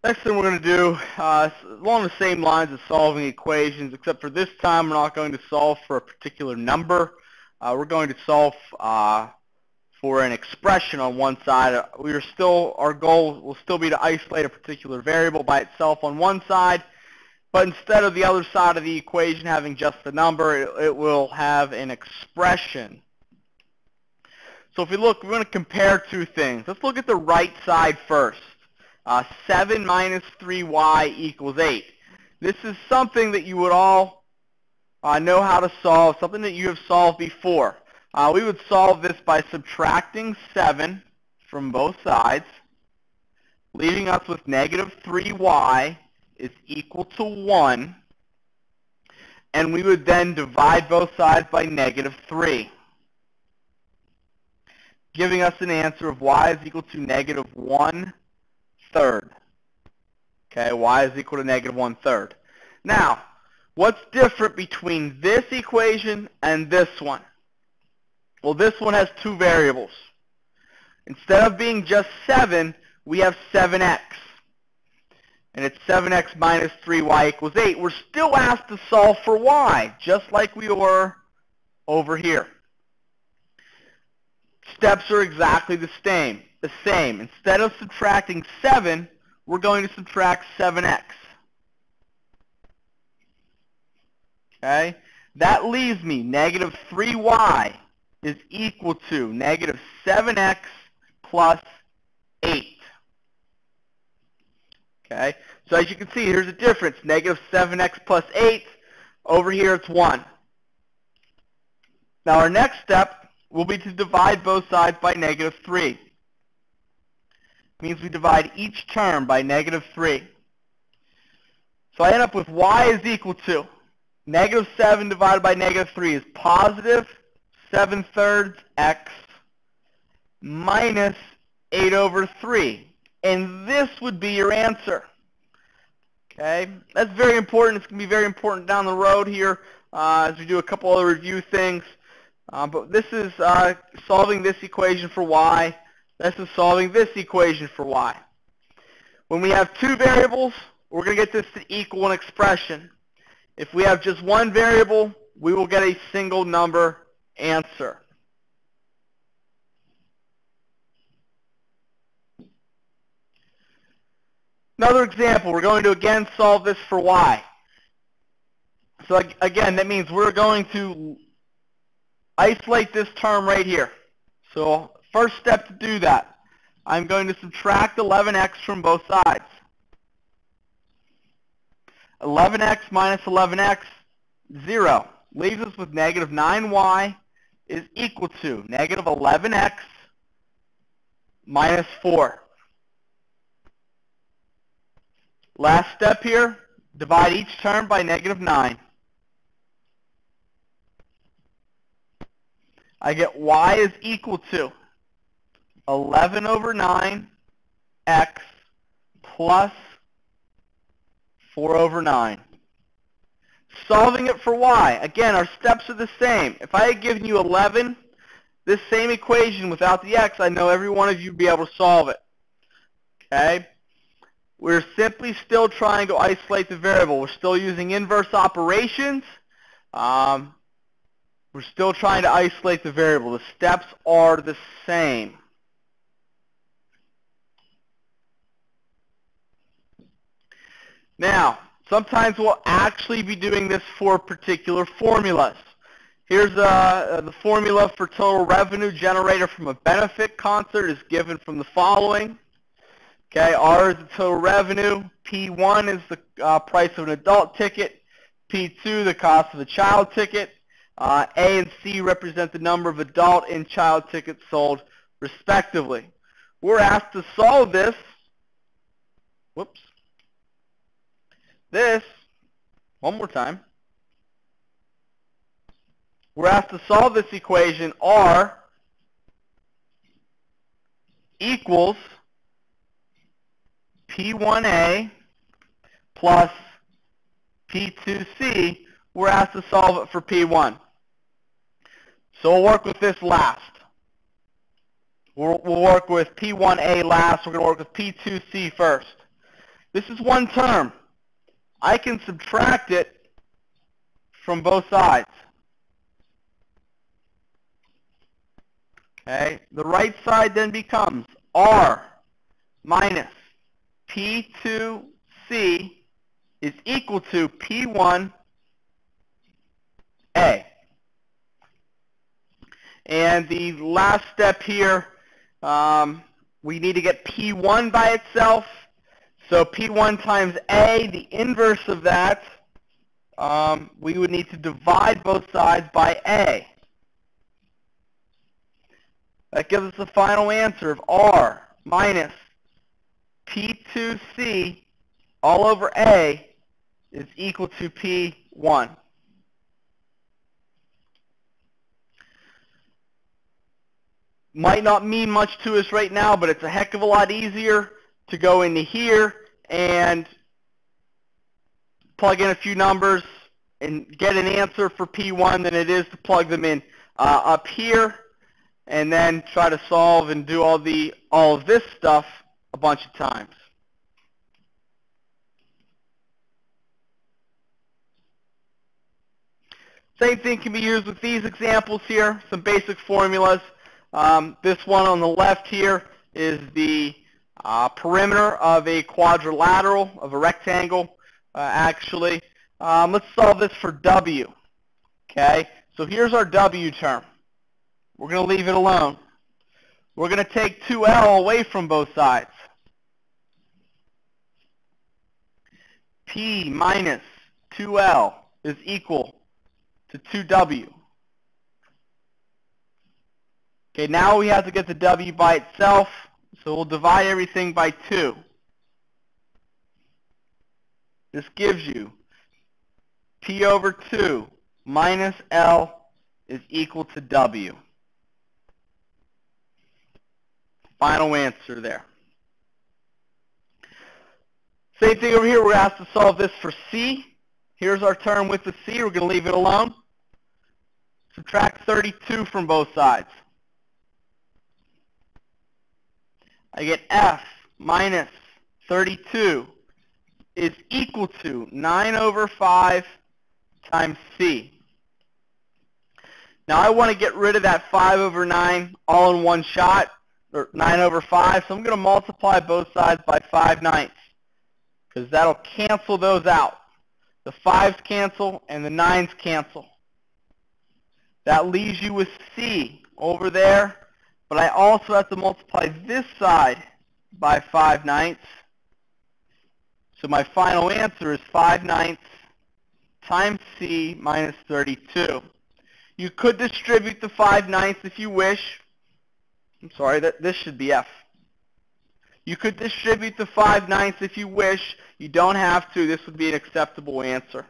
Next thing we're going to do, along the same lines as solving equations, except for this time we're not going to solve for a particular number. We're going to solve for an expression on one side. Our goal will still be to isolate a particular variable by itself on one side, but instead of the other side of the equation having just the number, it will have an expression. So if we look, we're going to compare two things. Let's look at the right side first. 7 minus 3y equals 8. This is something that you would all know how to solve, something that you have solved before. We would solve this by subtracting 7 from both sides, leaving us with negative 3y is equal to 1, and we would then divide both sides by negative 3, giving us an answer of y is equal to negative 1/3. Okay, y is equal to negative 1/3. Now, what's different between this equation and this one? Well, this one has two variables. Instead of being just 7, we have 7x. And it's 7x minus 3y equals 8. We're still asked to solve for y, just like we were over here. Steps are exactly the same. Instead of subtracting 7, we're going to subtract 7x. Okay? That leaves me negative 3y is equal to negative 7x plus 8. Okay? So as you can see, here's a difference. Negative 7x plus 8. Over here it's 1. Now our next step will be to divide both sides by negative 3. It means we divide each term by negative 3. So I end up with y is equal to negative 7 divided by negative 3 is positive 7/3 x minus 8/3. And this would be your answer. Okay, that's very important. It's going to be very important down the road here as we do a couple other review things. But this is solving this equation for y. This is solving this equation for y. When we have two variables, we're going to get this to equal an expression. If we have just one variable, we will get a single number answer. Another example, we're going to again solve this for y. So again, that means we're going to isolate this term right here. So first step to do that, I'm going to subtract 11x from both sides. 11x minus 11x, 0. Leaves us with negative 9y is equal to negative 11x minus 4. Last step here, divide each term by negative 9. I get y is equal to 11/9 x plus 4/9. Solving it for y. Again, our steps are the same. If I had given you 11, this same equation without the x, I know every one of you would be able to solve it. Okay? We're simply still trying to isolate the variable. We're still using inverse operations. We're still trying to isolate the variable. The steps are the same. Now, sometimes we'll actually be doing this for particular formulas. Here's the formula for total revenue generated from a benefit concert is given from the following. Okay, R is the total revenue, P1 is the price of an adult ticket, P2 the cost of a child ticket, A and C represent the number of adult and child tickets sold respectively. We're asked to solve this, one more time. We're asked to solve this equation, R equals P1A plus P2C. We're asked to solve it for P1. So we'll work with this last. We'll work with P1A last. We're going to work with P2C first. This is one term. I can subtract it from both sides. Okay, the right side then becomes R minus P2C is equal to P1A. And the last step here, we need to get P1 by itself. So P1 times A, the inverse of that, we would need to divide both sides by A. That gives us the final answer of R minus P2C all over A is equal to P1. Might not mean much to us right now, but it's a heck of a lot easier to go into here and plug in a few numbers and get an answer for P1 than it is to plug them in up here and then try to solve and do all of this stuff a bunch of times. Same thing can be used with these examples here, some basic formulas. This one on the left here is the perimeter of a quadrilateral, of a rectangle, actually. Let's solve this for W. Okay, so here's our W term. We're going to leave it alone. We're going to take 2L away from both sides. P minus 2L is equal to 2W. Okay, now we have to get the W by itself, so we'll divide everything by 2. This gives you P over 2 minus L is equal to W. Final answer there. Same thing over here. We're asked to solve this for C. Here's our term with the C. We're going to leave it alone. Subtract 32 from both sides. I get F minus 32 is equal to 9 over 5 times C. Now I want to get rid of that 5 over 9 all in one shot, or 9 over 5, so I'm going to multiply both sides by 5/9, because that'll cancel those out. The 5's cancel and the 9's cancel. That leaves you with C over there, but I also have to multiply this side by 5/9. So my final answer is 5/9 times C minus 32. You could distribute the 5/9 if you wish. I'm sorry, this should be F. You could distribute the 5/9 if you wish. You don't have to. This would be an acceptable answer.